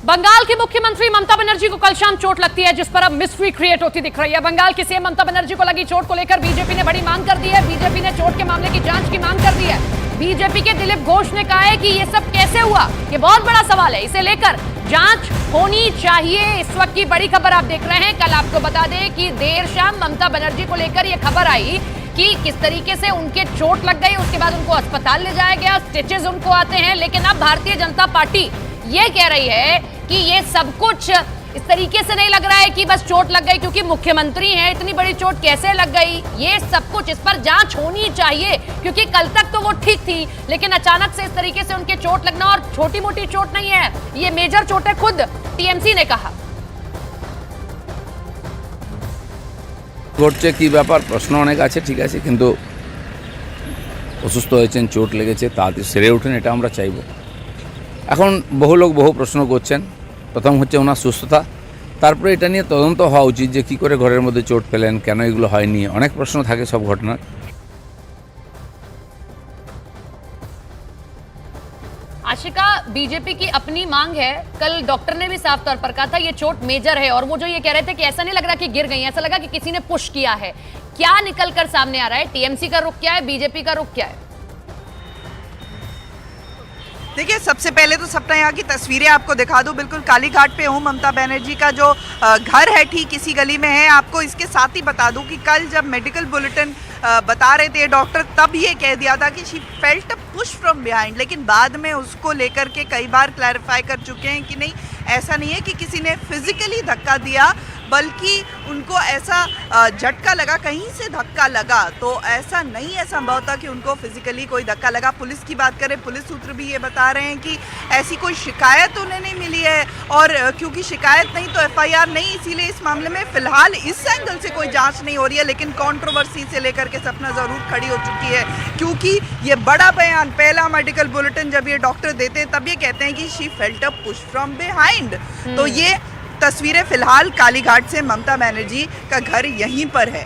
बंगाल की मुख्यमंत्री ममता बनर्जी को कल शाम चोट लगती है, जिस पर अब मिस्ट्री क्रिएट होती दिख रही है। बंगाल की सीएम ममता बनर्जी को लगी चोट को लेकर बीजेपी ने बड़ी मांग कर दी है। बीजेपी ने चोट के मामले की जांच की मांग कर दी है। बीजेपी के दिलीप घोष ने कहा है कि ये सब कैसे हुआ, ये बहुत बड़ा सवाल है, इसे लेकर जांच होनी चाहिए। इस वक्त की बड़ी खबर आप देख रहे हैं। कल आपको बता दें कि देर शाम ममता बनर्जी को लेकर यह खबर आई कि किस तरीके से उनके चोट लग गई, उसके बाद उनको अस्पताल ले जाया गया, स्टिचेस उनको आते हैं। लेकिन अब भारतीय जनता पार्टी ये कह रही है कि ये सब कुछ इस तरीके से नहीं लग रहा है कि बस चोट लग गई क्योंकि मुख्यमंत्री हैं, इतनी बड़ी चोट कैसे लग गई, ये सब कुछ इस पर जांच होनी चाहिए। क्योंकि कल तक तो वो ठीक थी, लेकिन अचानक से इस तरीके से उनके चोट लगना, और छोटी मोटी चोट नहीं है, ये मेजर चोट है, खुद टीएमसी ने कहा। ঘটছে কি ব্যাপার প্রশ্ন অনেক আছে, ঠিক আছে, কিন্তু অসুস্থ হয়েছেন, চোট লেগেছে, তাড়াতাড়ি সেরে ওঠেন, এটা আমরা চাইব। এখন বহু লোক বহু প্রশ্ন করছেন। প্রথম হচ্ছে ওনার সুস্থতা, তারপরে এটা নিয়ে তদন্ত হওয়া উচিত যে কী করে ঘরের মধ্যে চোট পেলেন, কেন এগুলো হয়নি, অনেক প্রশ্ন থাকে সব ঘটনার। आशिका, बीजेपी की अपनी मांग है। कल डॉक्टर ने भी साफ तौर पर कहा था ये चोट मेजर है, और वो जो ये कह रहे थे कि ऐसा नहीं लग रहा कि गिर गई, ऐसा लगा कि किसी ने पुश किया है। क्या निकलकर सामने आ रहा है? टीएमसी का रुख क्या है, बीजेपी का रुख क्या है? देखिए, सबसे पहले तो सपना यहाँ की तस्वीरें आपको दिखा दूं। बिल्कुल कालीघाट पे हूँ। ममता बनर्जी का जो घर है ठीक इसी गली में है। आपको इसके साथ ही बता दूं कि कल जब मेडिकल बुलेटिन बता रहे थे डॉक्टर, तब ये कह दिया था कि she felt a push from behind, लेकिन बाद में उसको लेकर के कई बार क्लैरिफाई कर चुके हैं कि नहीं, ऐसा नहीं है कि किसी ने फिजिकली धक्का दिया, बल्कि उनको ऐसा झटका लगा, कहीं से धक्का लगा, तो ऐसा नहीं है संभव था कि उनको फिजिकली कोई धक्का लगा। पुलिस की बात करें, पुलिस सूत्र भी ये बता रहे हैं कि ऐसी कोई शिकायत उन्हें नहीं मिली है, और क्योंकि शिकायत नहीं तो एफआईआर नहीं, इसीलिए इस मामले में फिलहाल इस एंगल से कोई जांच नहीं हो रही है। लेकिन कंट्रोवर्सी से लेकर के सपना जरूर खड़ी हो चुकी है, क्योंकि ये बड़ा बयान, पहला मेडिकल बुलेटिन जब ये डॉक्टर देते हैं तब ये कहते हैं कि she felt a push from behind. तो ये तस्वीरें फिलहाल कालीघाट से ममता बनर्जी का घर यहीं पर है।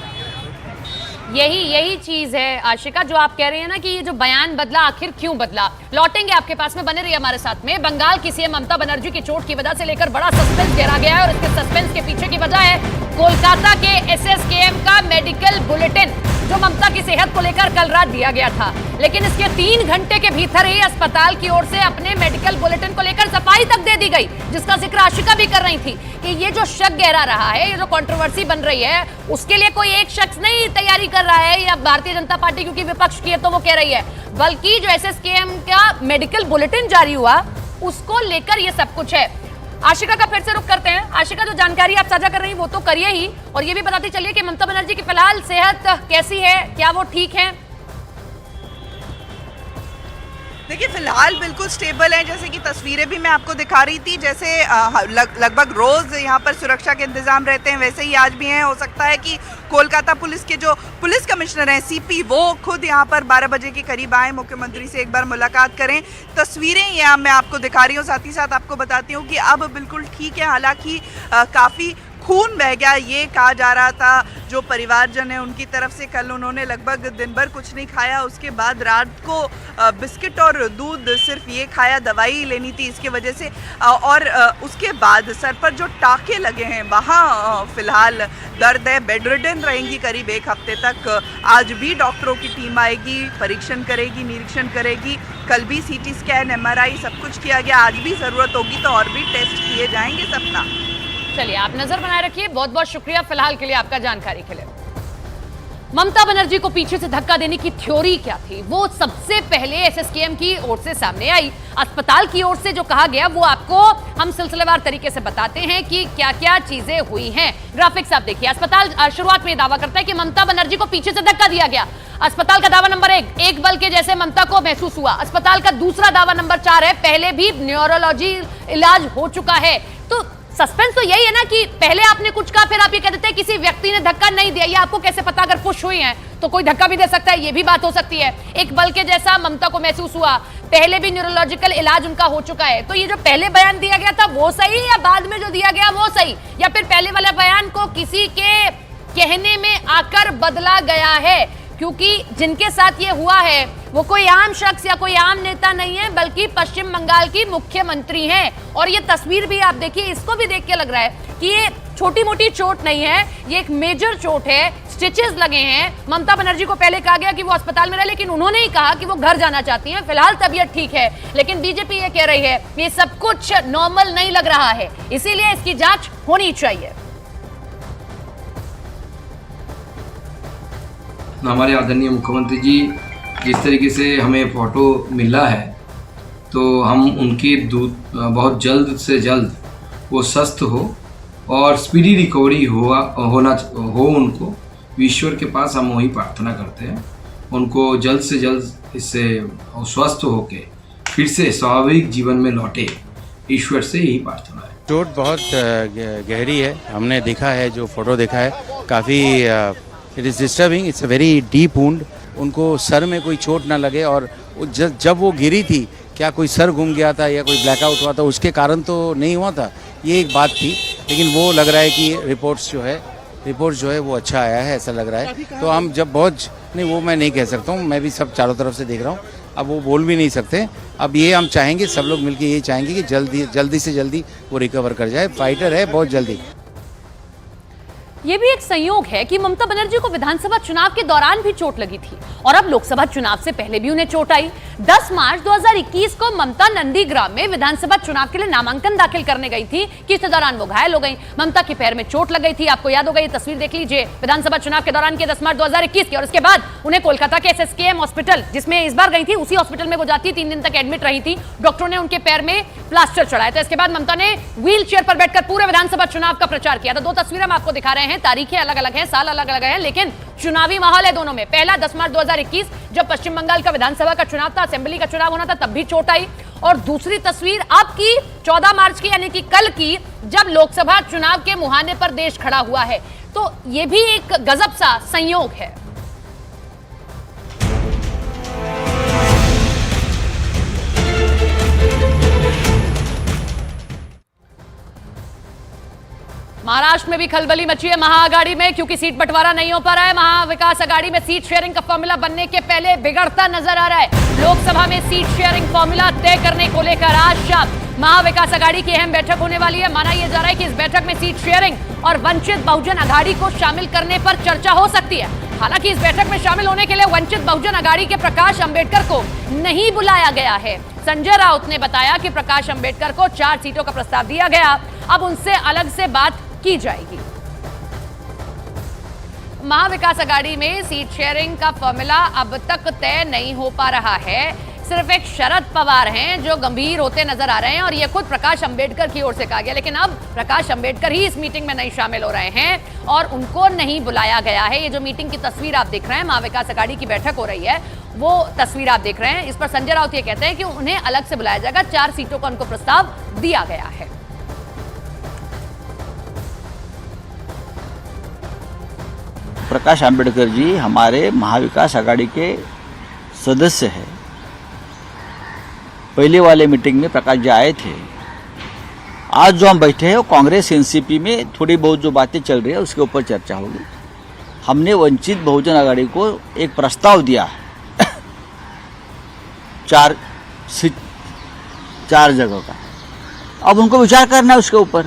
यही चीज है आशिका, जो आप कह रहे हैं ना कि ये जो बयान बदला, आखिर क्यों बदला। लौटेंगे आपके पास में, बने रहिए हमारे साथ में। बंगाल की सीएम ममता बनर्जी की चोट की वजह से लेकर बड़ा सस्पेंस घेरा गया है, और इसके सस्पेंस के पीछे की वजह है कोलकाता के एसएसकेएम का मेडिकल बुलेटिन, जो ममता की सेहत को लेकर कल रात दिया गया था। लेकिन इसके 3 घंटे के भीतर ही अस्पताल की ओर से अपने मेडिकल बुलेटिन को लेकर सफाई तक दे दी गई, जिसका जिक्र आशिका भी कर रही थी कि ये जो शक गहरा रहा है, ये जो कंट्रोवर्सी बन रही है, उसके लिए कोई एक शख्स नहीं तैयारी कर रहा है, या भारतीय जनता पार्टी क्योंकि विपक्ष की है तो वो कह रही है, बल्कि जो एसएसकेएम का मेडिकल बुलेटिन जारी हुआ उसको लेकर ये सब कुछ है। आशिका का फिर से रुख करते हैं। आशिका, जो जानकारी आप साझा कर रही हैं वो तो करिए ही, और ये भी बताते चलिए कि ममता बनर्जी की फिलहाल सेहत कैसी है, क्या वो ठीक है? देखिए, फिलहाल बिल्कुल स्टेबल है। जैसे कि तस्वीरें भी मैं आपको दिखा रही थी, जैसे लगभग रोज यहाँ पर सुरक्षा के इंतजाम रहते हैं, वैसे ही आज भी हैं। हो सकता है कि कोलकाता पुलिस के जो पुलिस कमिश्नर हैं सीपी, वो खुद यहाँ पर 12 बजे के करीब आए, मुख्यमंत्री से एक बार मुलाकात करें। तस्वीरें यहाँ मैं आपको दिखा रही हूँ, साथ ही साथ आपको बताती हूँ कि अब बिल्कुल ठीक है। हालांकि काफ़ी खून बह गया, ये कहा जा रहा था जो परिवारजन है उनकी तरफ से। कल उन्होंने लगभग दिन भर कुछ नहीं खाया, उसके बाद रात को बिस्किट और दूध सिर्फ ये खाया, दवाई लेनी थी इसके वजह से, और उसके बाद सर पर जो टाके लगे हैं वहाँ फिलहाल दर्द है, बेड रिडन रहेंगी करीब 1 हफ्ते तक। आज भी डॉक्टरों की टीम आएगी, परीक्षण करेगी, निरीक्षण करेगी। कल भी सीटी स्कैन, एमआरआई सब कुछ किया गया, आज भी ज़रूरत होगी तो और भी टेस्ट किए जाएंगे। सपना, चलिए आप नजर बनाए रखिए। बहुत बहुत शुक्रिया फिलहाल के लिए, आपका जानकारी के लिए। ममता बनर्जी को पीछे से धक्का देने की थ्योरी क्या थी, वो सबसे पहले एसएसकेएम की ओर से सामने आई। अस्पताल की ओर से जो कहा गया वो आपको हम सिलसिलेवार तरीके से बताते हैं कि क्या क्या चीजें हुई हैं। ग्राफिक्स आप देखिए। अस्पताल शुरुआत में दावा करता है कि ममता बनर्जी को पीछे से धक्का दिया गया। अस्पताल का दावा नंबर 1, एक बल के जैसे ममता को महसूस हुआ। अस्पताल का दूसरा दावा नंबर 4 है, पहले भी न्यूरोलॉजी इलाज हो चुका है। तो सस्पेंस तो यही है ना कि पहले आपने कुछ कहा, फिर आप ये कह देते हैं किसी व्यक्ति ने धक्का नहीं दिया। ये आपको कैसे पता? अगर पुश हुई है तो कोई धक्का भी दे सकता है, ये भी बात हो सकती है। एक बल के जैसा ममता को महसूस हुआ, पहले भी न्यूरोलॉजिकल इलाज उनका हो चुका है। तो ये जो पहले बयान दिया गया था वो सही, या बाद में जो दिया गया वो सही, या फिर पहले वाले बयान को किसी के कहने में आकर बदला गया है? क्योंकि जिनके साथ ये हुआ है वो कोई आम शख्स या कोई आम नेता नहीं है, बल्कि पश्चिम बंगाल की मुख्यमंत्री हैं। और ये तस्वीर भी आप देखिए, इसको भी देख के लग रहा है कि ये छोटी मोटी चोट नहीं है, ये एक मेजर चोट है, स्टिचेस लगे हैं। ममता बनर्जी को पहले कहा गया कि वो अस्पताल में रहे, लेकिन उन्होंने ही कहा कि वो घर जाना चाहती हैं। फिलहाल तबीयत ठीक है, लेकिन बीजेपी ये कह रही है ये सब कुछ नॉर्मल नहीं लग रहा है, इसीलिए इसकी जांच होनी चाहिए। हमारे आदरणीय मुख्यमंत्री जी जिस तरीके से हमें फोटो मिला है, तो हम उनकी बहुत जल्द से जल्द वो स्वस्थ हो और स्पीडी रिकवरी हो उनको, ईश्वर के पास हम वही प्रार्थना करते हैं। उनको जल्द से जल्द इससे स्वस्थ होके फिर से स्वाभाविक जीवन में लौटे, ईश्वर से यही प्रार्थना है। चोट बहुत गहरी है, हमने देखा है, जो फोटो देखा है काफ़ी it is disturbing, it's a very deep wound. उनको सर में कोई चोट ना लगे, और जब वो गिरी थी, क्या कोई सर घूम गया था या कोई ब्लैकआउट हुआ था, उसके कारण तो नहीं हुआ था, ये एक बात थी। लेकिन वो लग रहा है कि रिपोर्ट्स जो है वो अच्छा आया है, ऐसा लग रहा है। तो हम जब बहुत नहीं, वो मैं नहीं कह सकता हूँ, मैं भी सब चारों तरफ से देख रहा हूँ, अब वो बोल भी नहीं सकते। अब ये हम चाहेंगे, सब लोग मिलकर ये चाहेंगे कि जल्दी से जल्दी वो रिकवर कर जाए। फाइटर है बहुत जल्दी। ये भी एक संयोग है कि ममता बनर्जी को विधानसभा चुनाव के दौरान भी चोट लगी थी और अब लोकसभा चुनाव से पहले भी उन्हें चोट आई। 10 मार्च 2021 को ममता नंदीग्राम में विधानसभा चुनाव के लिए नामांकन दाखिल करने गई थी कि इस दौरान वो घायल हो गई। ममता के पैर में चोट लग गई थी, आपको याद होगा, ये तस्वीर देख लीजिए विधानसभा चुनाव के दौरान के 10 मार्च 2021 की। और उसके बाद उन्हें कोलकाता के SSKM हॉस्पिटल, जिसमें इस बार गई थी, उसी हॉस्पिटल में वो जाती, 3 दिन तक एडमिट रही थी। डॉक्टरों ने उनके पैर में प्लास्टर चढ़ाया था। इसके बाद ममता ने व्हील चेयर पर बैठकर पूरे विधानसभा चुनाव का प्रचार किया था। 2 तस्वीरें हम आपको दिखा रहे हैं, तारीखें अलग अलग हैं, साल अलग अलग है, लेकिन चुनावी माहौल है दोनों में। पहला 10 मार्च 2021 जब पश्चिम बंगाल का विधानसभा का चुनाव था, असेंबली का चुनाव होना था, तब भी चोट आई। और दूसरी तस्वीर अब की 14 मार्च की, यानी कि कल की, जब लोकसभा चुनाव के मुहाने पर देश खड़ा हुआ है। तो यह भी एक गजब सा संयोग है। महाराष्ट्र में भी खलबली मची है महाअघाड़ी में, क्योंकि सीट बंटवारा नहीं हो पा रहा है। महाविकास अघाड़ी में सीट शेयरिंग का फॉर्मूला बनने के पहले बिगड़ता नजर आ रहा है। लोकसभा में सीट शेयरिंग फॉर्मूला तय करने को लेकर आज शाम महाविकास अघाड़ी की अहम बैठक होने वाली है। माना यह जा रहा है कि इस बैठक में सीट शेयरिंग और वंचित बहुजन अघाड़ी को शामिल करने पर चर्चा हो सकती है। हालांकि इस बैठक में शामिल होने के लिए वंचित बहुजन अघाड़ी के प्रकाश अंबेडकर को नहीं बुलाया गया है। संजय राउत ने बताया कि प्रकाश अंबेडकर को 4 सीटों का प्रस्ताव दिया गया, अब उनसे अलग से बात की जाएगी। महाविकास अघाड़ी में सीट शेयरिंग का फॉर्मूला अब तक तय नहीं हो पा रहा है। सिर्फ एक शरद पवार हैं जो गंभीर होते नजर आ रहे हैं, और यह खुद प्रकाश अंबेडकर की ओर से कहा गया। लेकिन अब प्रकाश अंबेडकर ही इस मीटिंग में नहीं शामिल हो रहे हैं और उनको नहीं बुलाया गया है। ये जो मीटिंग की तस्वीर आप देख रहे हैं, महाविकास अघाड़ी की बैठक हो रही है, वो तस्वीर आप देख रहे हैं। इस पर संजय राउत ये कहते हैं कि उन्हें अलग से बुलाया जाएगा। 4 सीटों का उनको प्रस्ताव दिया गया है। प्रकाश अंबेडकर जी हमारे महाविकास आघाड़ी के सदस्य हैं। पहले वाले मीटिंग में प्रकाश जी आए थे। आज जो हम बैठे हैं वो कांग्रेस एनसीपी में थोड़ी बहुत जो बातें चल रही है उसके ऊपर चर्चा होगी। हमने वंचित बहुजन आघाड़ी को एक प्रस्ताव दिया है 4 जगह का। अब उनको विचार करना है उसके ऊपर।